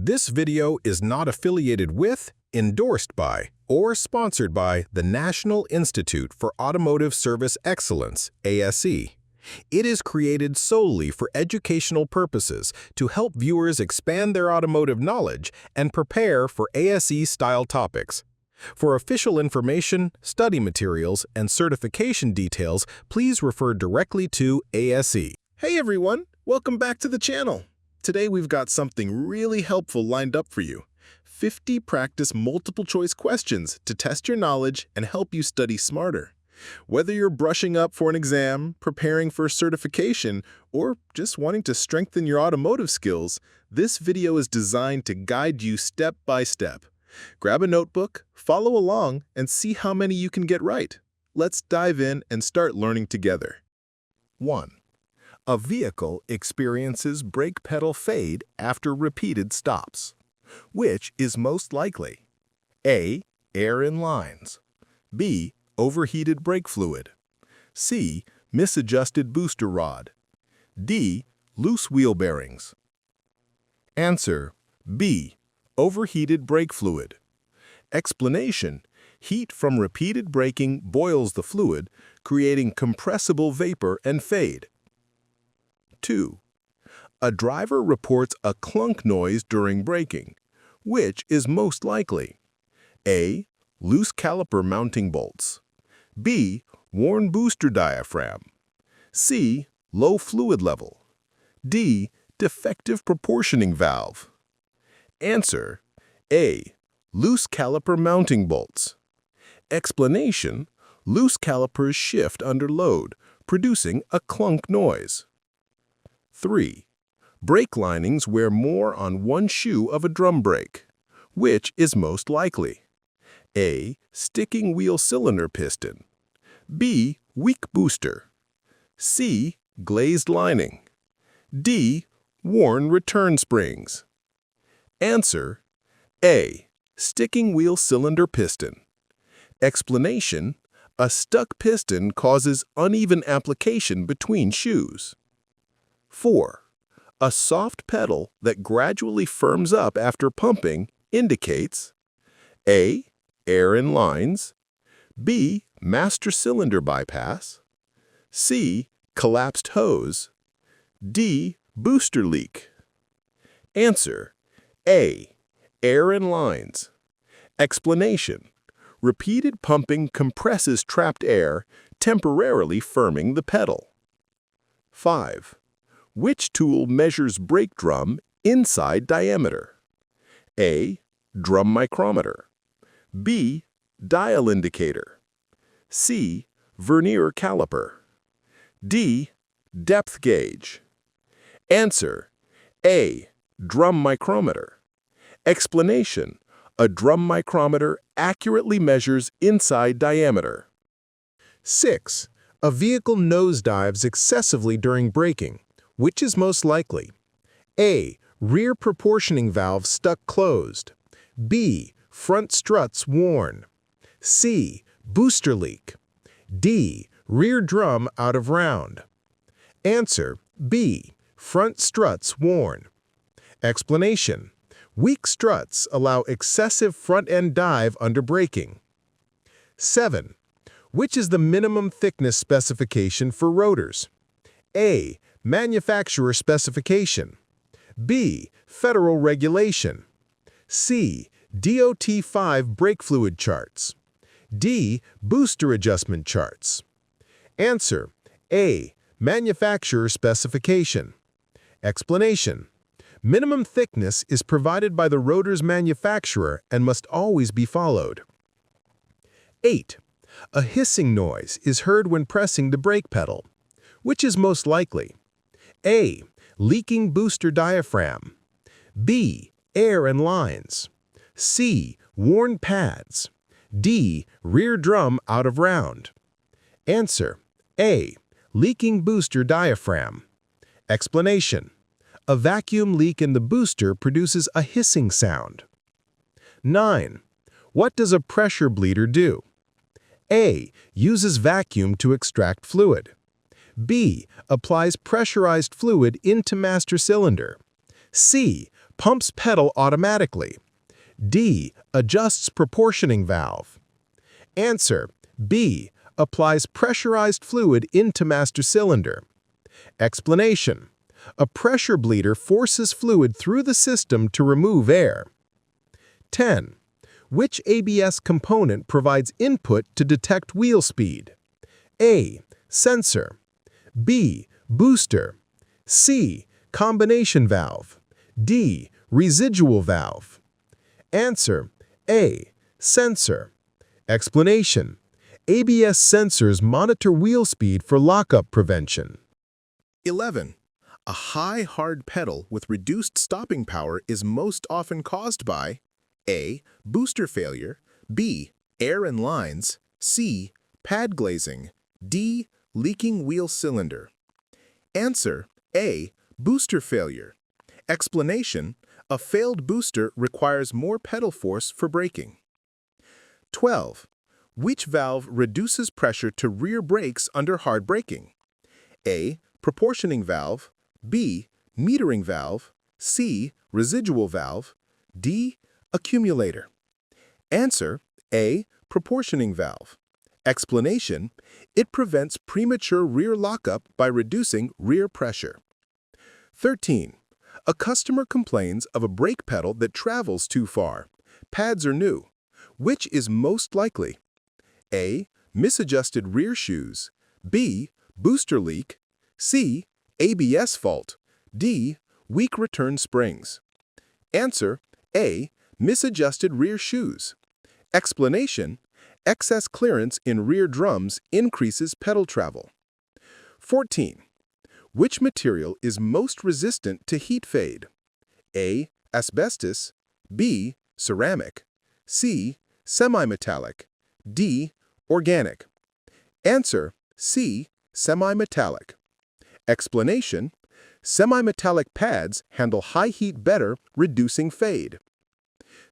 This video is not affiliated with, endorsed by, or sponsored by the National Institute for Automotive Service Excellence, ASE. It is created solely for educational purposes to help viewers expand their automotive knowledge and prepare for ASE-style topics. For official information, study materials, and certification details, please refer directly to ASE. Hey everyone, welcome back to the channel. Today we've got something really helpful lined up for you. 50 practice multiple-choice questions to test your knowledge and help you study smarter. Whether you're brushing up for an exam, preparing for a certification, or just wanting to strengthen your automotive skills, this video is designed to guide you step by step. Grab a notebook, follow along, and see how many you can get right. Let's dive in and start learning together. 1. A vehicle experiences brake pedal fade after repeated stops. Which is most likely? A. Air in lines. B. Overheated brake fluid. C. Misadjusted booster rod. D. Loose wheel bearings. Answer: B. Overheated brake fluid. Explanation: heat from repeated braking boils the fluid, creating compressible vapor and fade. 2. A driver reports a clunk noise during braking. Which is most likely? A. Loose caliper mounting bolts. B. Worn booster diaphragm. C. Low fluid level. D. Defective proportioning valve. Answer: A. Loose caliper mounting bolts. Explanation: loose calipers shift under load, producing a clunk noise. 3. Brake linings wear more on one shoe of a drum brake. Which is most likely? A. Sticking wheel cylinder piston. B. Weak booster. C. Glazed lining. D. Worn return springs. Answer: A. Sticking wheel cylinder piston. Explanation: a stuck piston causes uneven application between shoes. 4. A soft pedal that gradually firms up after pumping indicates: A. Air in lines. B. Master cylinder bypass. C. Collapsed hose. D. Booster leak. Answer: A. Air in lines. Explanation: repeated pumping compresses trapped air, temporarily firming the pedal. 5. Which tool measures brake drum inside diameter? A. Drum micrometer. B. Dial indicator. C. Vernier caliper. D. Depth gauge. Answer: A. Drum micrometer. Explanation: a drum micrometer accurately measures inside diameter. 6. A vehicle nosedives excessively during braking. Which is most likely? A. Rear proportioning valve stuck closed. B. Front struts worn. C. Booster leak. D. Rear drum out of round. Answer: B. Front struts worn. Explanation: weak struts allow excessive front-end dive under braking. 7. Which is the minimum thickness specification for rotors? A. Manufacturer specification. B. Federal regulation. C. DOT-5 brake fluid charts. D. Booster adjustment charts. Answer: A. Manufacturer specification. Explanation: minimum thickness is provided by the rotor's manufacturer and must always be followed. 8. A hissing noise is heard when pressing the brake pedal. Which is most likely? A. Leaking booster diaphragm. B. Air in lines. C. Worn pads. D. Rear drum out of round. Answer: A. Leaking booster diaphragm. Explanation: a vacuum leak in the booster produces a hissing sound. 9. What does a pressure bleeder do? A. Uses vacuum to extract fluid. B. Applies pressurized fluid into master cylinder. C. Pumps pedal automatically. D. Adjusts proportioning valve. Answer: B. Applies pressurized fluid into master cylinder. Explanation: a pressure bleeder forces fluid through the system to remove air. 10. Which ABS component provides input to detect wheel speed? A. Sensor. B. Booster. C. Combination valve. D. Residual valve. Answer: A. Sensor. Explanation: ABS sensors monitor wheel speed for lockup prevention. 11. A high hard pedal with reduced stopping power is most often caused by A. Booster failure, B. Air in lines, C. Pad glazing, D. Leaking wheel cylinder. Answer: A. Booster failure. Explanation: a failed booster requires more pedal force for braking. 12. Which valve reduces pressure to rear brakes under hard braking? A. Proportioning valve, B. Metering valve, C. Residual valve, D. Accumulator. Answer: A. Proportioning valve. Explanation: it prevents premature rear lockup by reducing rear pressure. 13. A customer complains of a brake pedal that travels too far. Pads are new. Which is most likely? A. Misadjusted rear shoes, B. Booster leak, C. ABS fault, D. Weak return springs. Answer: A. Misadjusted rear shoes. Explanation: excess clearance in rear drums increases pedal travel. 14. Which material is most resistant to heat fade? A. Asbestos, B. Ceramic, C. Semi-metallic, D. Organic. Answer: C. Semi-metallic. Explanation: semi-metallic pads handle high heat better, reducing fade.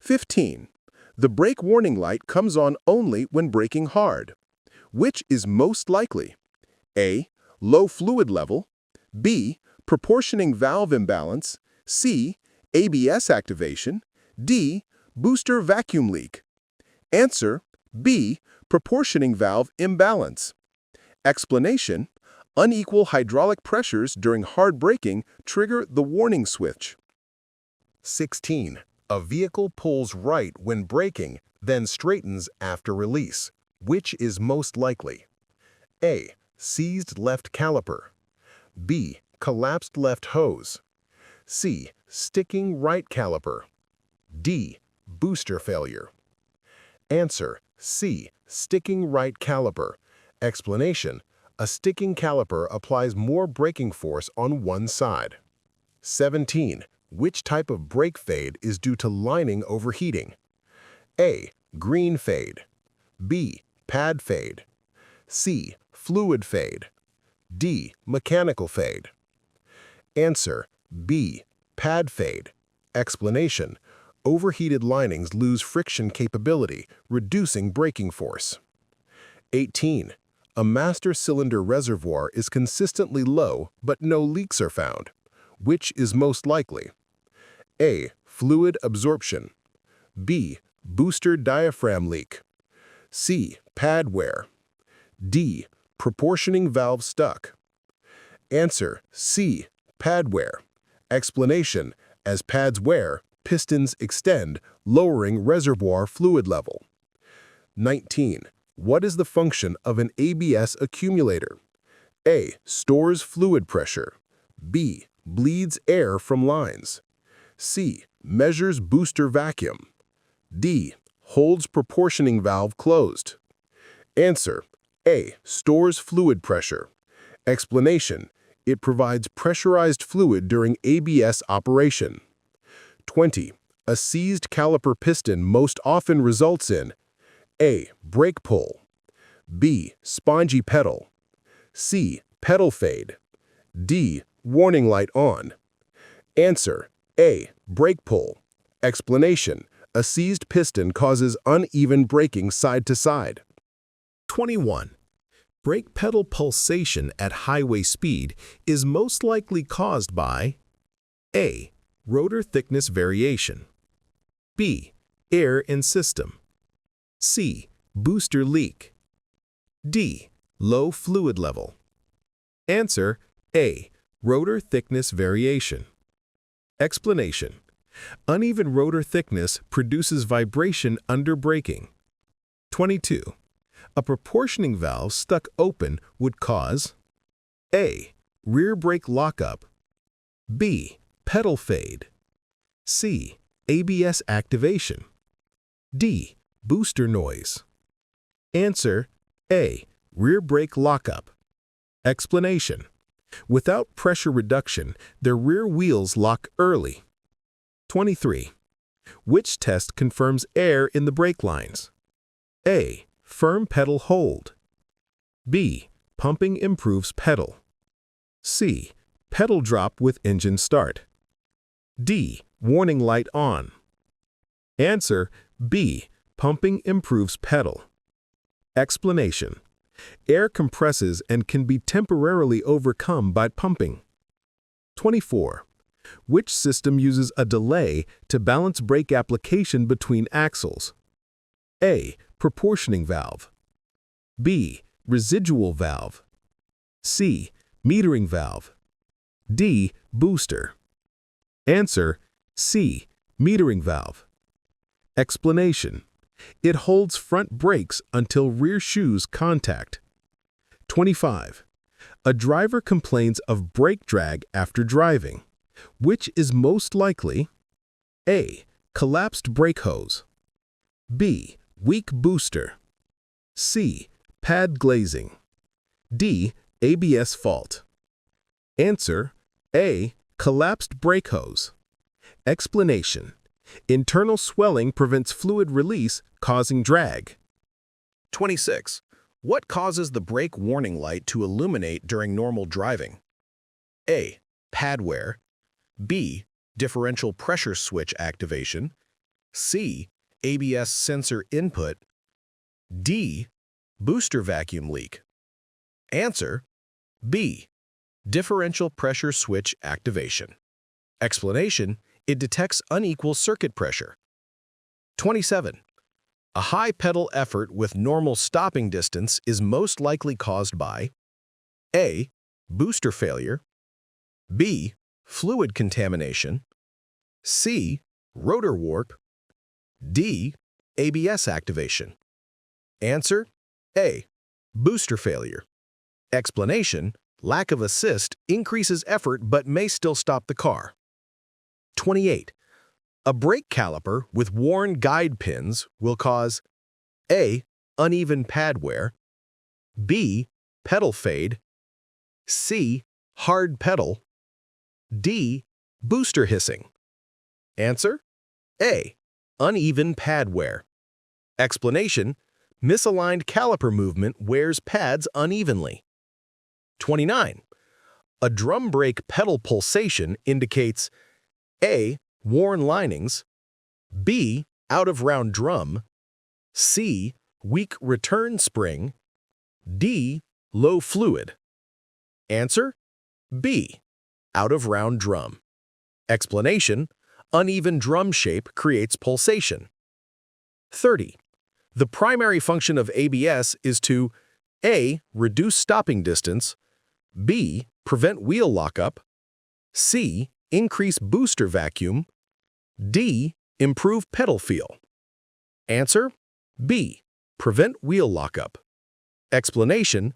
15. The brake warning light comes on only when braking hard. Which is most likely? A. Low fluid level, B. Proportioning valve imbalance, C. ABS activation, D. Booster vacuum leak. Answer: B. Proportioning valve imbalance. Explanation: unequal hydraulic pressures during hard braking trigger the warning switch. 16. A vehicle pulls right when braking, then straightens after release. Which is most likely? A. Seized left caliper, B. Collapsed left hose, C. Sticking right caliper, D. Booster failure. Answer: C. Sticking right caliper. Explanation: a sticking caliper applies more braking force on one side. 17. Which type of brake fade is due to lining overheating? A. Green fade, B. Pad fade, C. Fluid fade, D. Mechanical fade. Answer: B. Pad fade. Explanation: overheated linings lose friction capability, reducing braking force. 18. A master cylinder reservoir is consistently low, but no leaks are found. Which is most likely? A. Fluid absorption, B. Booster diaphragm leak, C. Pad wear, D. Proportioning valve stuck. Answer: C. Pad wear. Explanation: as pads wear, pistons extend, lowering reservoir fluid level. 19. What is the function of an ABS accumulator? A. Stores fluid pressure, B. Bleeds air from lines, C. Measures booster vacuum, D. Holds proportioning valve closed. Answer: A. Stores fluid pressure. Explanation: it provides pressurized fluid during ABS operation. 20. A seized caliper piston most often results in A. Brake pull, B. Spongy pedal, C. Pedal fade, D. Warning light on. Answer: A. Brake pull. Explanation: a seized piston causes uneven braking side to side. 21. Brake pedal pulsation at highway speed is most likely caused by A. Rotor thickness variation. B. Air in system. C. Booster leak. D. Low fluid level. Answer A. Rotor thickness variation. Explanation. Uneven rotor thickness produces vibration under braking. 22. A proportioning valve stuck open would cause A. Rear brake lockup. B. Pedal fade. C. ABS activation. D. Booster noise. Answer A. Rear brake lockup. Explanation. Without pressure reduction, their rear wheels lock early. 23. Which test confirms air in the brake lines? A. Firm pedal hold. B. Pumping improves pedal. C. Pedal drop with engine start. D. Warning light on. Answer B. Pumping improves pedal. Explanation. Air compresses and can be temporarily overcome by pumping. 24. Which system uses a delay to balance brake application between axles? A. Proportioning valve. B. Residual valve. C. Metering valve. D. Booster. Answer C. Metering valve. Explanation. It holds front brakes until rear shoes contact. 25. A driver complains of brake drag after driving. Which is most likely? A. Collapsed brake hose. B. Weak booster. C. Pad glazing. D. ABS fault. Answer A. Collapsed brake hose. Explanation. Internal swelling prevents fluid release, causing drag. 26. What causes the brake warning light to illuminate during normal driving? A. Pad wear. B. Differential pressure switch activation. C. ABS sensor input. D. Booster vacuum leak. Answer B. Differential pressure switch activation. Explanation. It detects unequal circuit pressure. 27. A high pedal effort with normal stopping distance is most likely caused by A. Booster failure. B. Fluid contamination. C. Rotor warp. D. ABS activation. Answer A. Booster failure. Explanation. Lack of assist increases effort but may still stop the car. 28. A brake caliper with worn guide pins will cause A. Uneven pad wear. B. Pedal fade. C. Hard pedal. D. Booster hissing. Answer A. Uneven pad wear. Explanation. Misaligned caliper movement wears pads unevenly. 29. A drum brake pedal pulsation indicates A. Worn linings. B. Out-of-round drum. C. Weak return spring. D. Low fluid. Answer B. Out-of-round drum. Explanation. Uneven drum shape creates pulsation. 30. The primary function of ABS is to A. Reduce stopping distance. B. Prevent wheel lockup. C. Increase booster vacuum. D. Improve pedal feel. Answer B. Prevent wheel lockup. Explanation.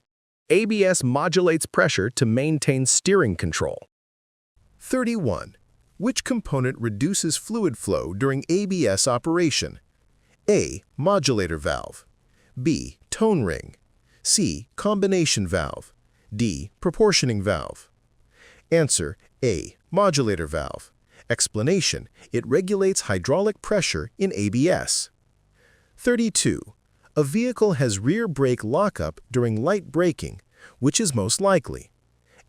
ABS modulates pressure to maintain steering control. 31. Which component reduces fluid flow during ABS operation? A. Modulator valve. B. Tone ring. C. Combination valve. D. Proportioning valve. Answer A. Modulator valve. Explanation. It regulates hydraulic pressure in ABS. 32. A vehicle has rear brake lockup during light braking. Which is most likely?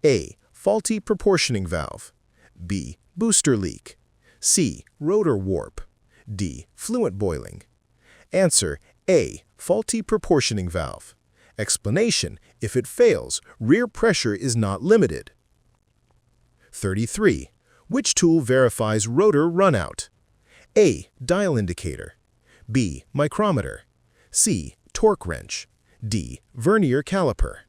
A. Faulty proportioning valve. B. Booster leak. C. Rotor warp. D. Fluid boiling. Answer A. Faulty proportioning valve. Explanation. If it fails, rear pressure is not limited. 33. Which tool verifies rotor runout? A. Dial indicator. B. Micrometer. C. Torque wrench. D. Vernier caliper.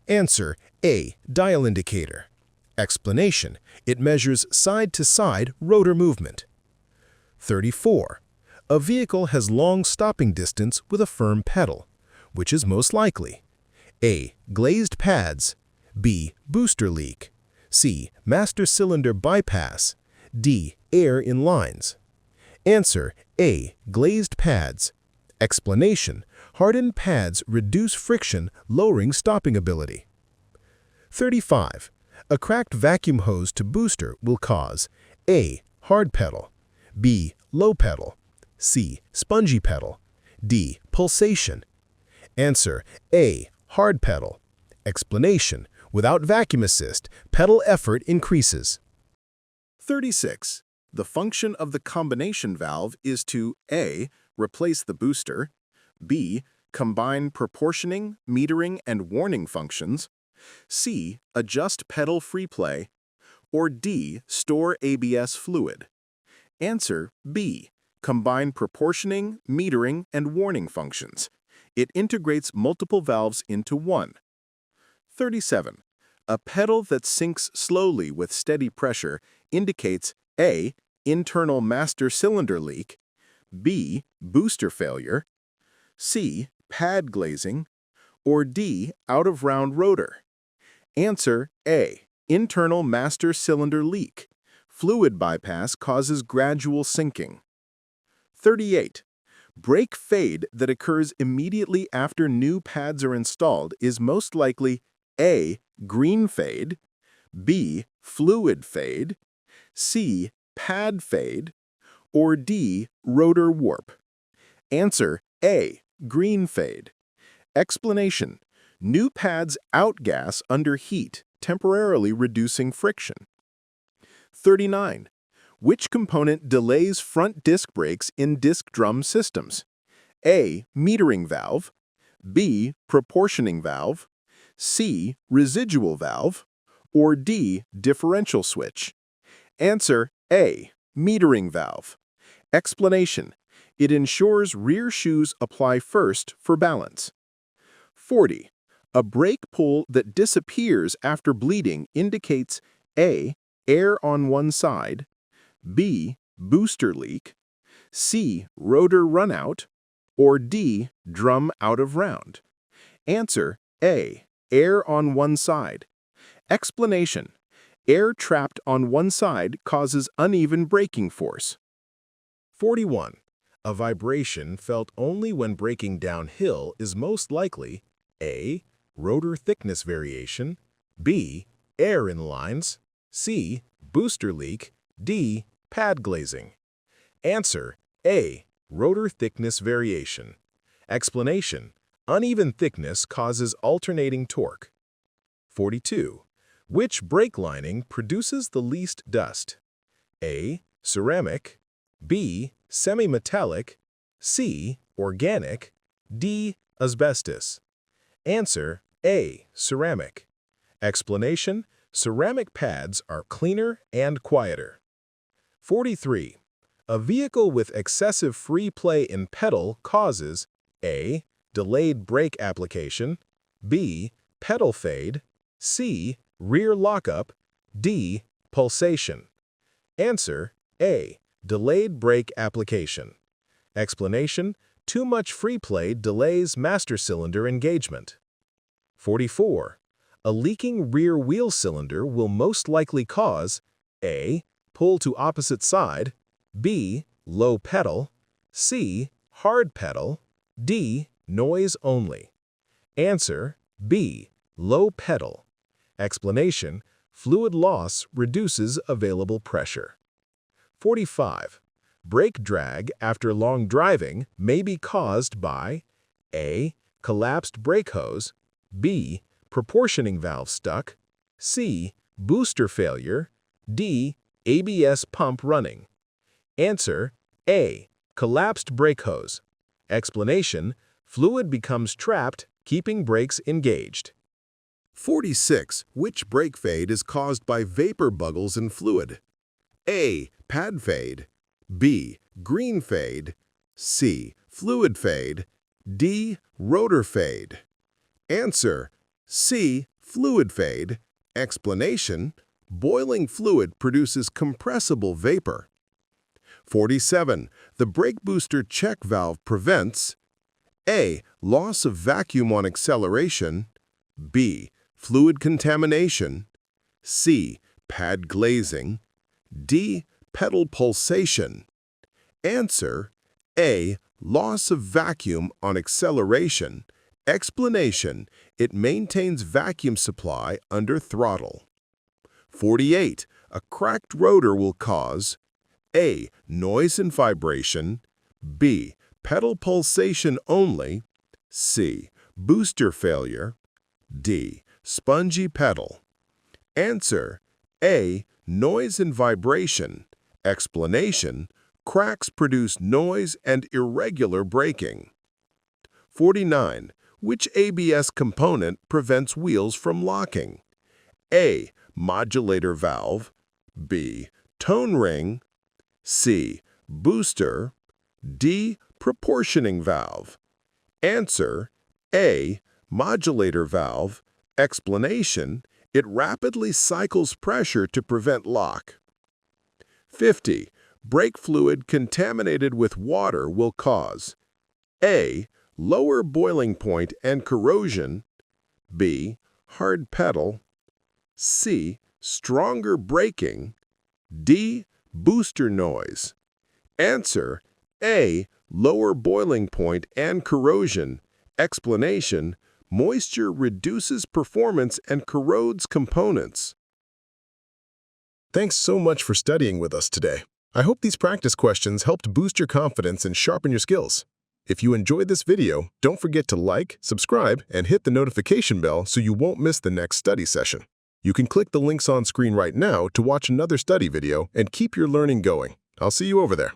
Answer A. Dial indicator. Explanation: it measures side-to-side rotor movement. 34. A vehicle has long stopping distance with a firm pedal. Which is most likely? A. Glazed pads. B. Booster leak. C. Master cylinder bypass. D. Air in lines. Answer A. Glazed pads. Explanation: hardened pads reduce friction, lowering stopping ability. 35. A cracked vacuum hose to booster will cause A. Hard pedal. B. Low pedal. C. Spongy pedal. D. Pulsation. Answer A. Hard pedal. Explanation: without vacuum assist, pedal effort increases. 36. The function of the combination valve is to A. Replace the booster, B. Combine proportioning, metering, and warning functions, C. Adjust pedal free play, or D. Store ABS fluid. Answer B. Combine proportioning, metering, and warning functions. It integrates multiple valves into one. 37. A pedal that sinks slowly with steady pressure indicates A. Internal master cylinder leak, B. Booster failure, C. Pad glazing, or D. Out-of-round rotor. Answer A. Internal master cylinder leak. Fluid bypass causes gradual sinking. 38. Brake fade that occurs immediately after new pads are installed is most likely A. Green fade, B. Fluid fade, C. Pad fade, or D. Rotor warp. Answer A. Green fade. Explanation: new pads outgas under heat, temporarily reducing friction. 39. Which component delays front disc brakes in disc drum systems? A. Metering valve, B. Proportioning valve, C. Residual valve, or D. Differential switch. Answer A. Metering valve. Explanation: it ensures rear shoes apply first for balance. 40. A brake pull that disappears after bleeding indicates A. Air on one side, B. Booster leak, C. Rotor runout, or D. Drum out of round. Answer A. Air on one side. Explanation: air trapped on one side causes uneven braking force. 41. A vibration felt only when braking downhill is most likely A. Rotor thickness variation, B. Air in lines, C. Booster leak, D. Pad glazing. Answer A. Rotor thickness variation. Explanation: uneven thickness causes alternating torque. 42. Which brake lining produces the least dust? A. Ceramic, B. Semi-metallic, C. Organic, D. Asbestos. Answer A. Ceramic. Explanation: ceramic pads are cleaner and quieter. 43. A vehicle with excessive free play in pedal causes A. Delayed brake application, B. Pedal fade, C. Rear lockup, D. Pulsation. Answer A. Delayed brake application. Explanation: too much free play delays master cylinder engagement. 44. A leaking rear wheel cylinder will most likely cause A. Pull to opposite side, B. Low pedal, C. Hard pedal, D. Noise only. Answer B. Low pedal. Explanation: fluid loss reduces available pressure. 45. Brake drag after long driving may be caused by A. Collapsed brake hose, B. Proportioning valve stuck, C. Booster failure, D. ABS pump running. Answer A. Collapsed brake hose. Explanation: fluid becomes trapped, keeping brakes engaged. 46. Which brake fade is caused by vapor bubbles in fluid? A. Pad fade, B. Green fade, C. Fluid fade, D. Rotor fade. Answer: C. Fluid fade. Explanation: boiling fluid produces compressible vapor. 47. The brake booster check valve prevents A. Loss of vacuum on acceleration, B. Fluid contamination, C. Pad glazing, D. Pedal pulsation. Answer: A. Loss of vacuum on acceleration. Explanation: it maintains vacuum supply under throttle. 48. A cracked rotor will cause A. Noise and vibration, B. Pedal pulsation only, C. Booster failure, D. Spongy pedal. Answer: A. Noise and vibration. Explanation: cracks produce noise and irregular braking. 49. Which ABS component prevents wheels from locking? A. Modulator valve, B. Tone ring, C. Booster, D. Proportioning valve. Answer: A. Modulator valve. Explanation: it rapidly cycles pressure to prevent lock. 50. Brake fluid contaminated with water will cause A. Lower boiling point and corrosion, B. Hard pedal, C. Stronger braking, D. Booster noise. Answer: A. Lower boiling point and corrosion. Explanation: moisture reduces performance and corrodes components. Thanks so much for studying with us today. I hope these practice questions helped boost your confidence and sharpen your skills. If you enjoyed this video, don't forget to like, subscribe, and hit the notification bell so you won't miss the next study session. You can click the links on screen right now to watch another study video and keep your learning going. I'll see you over there.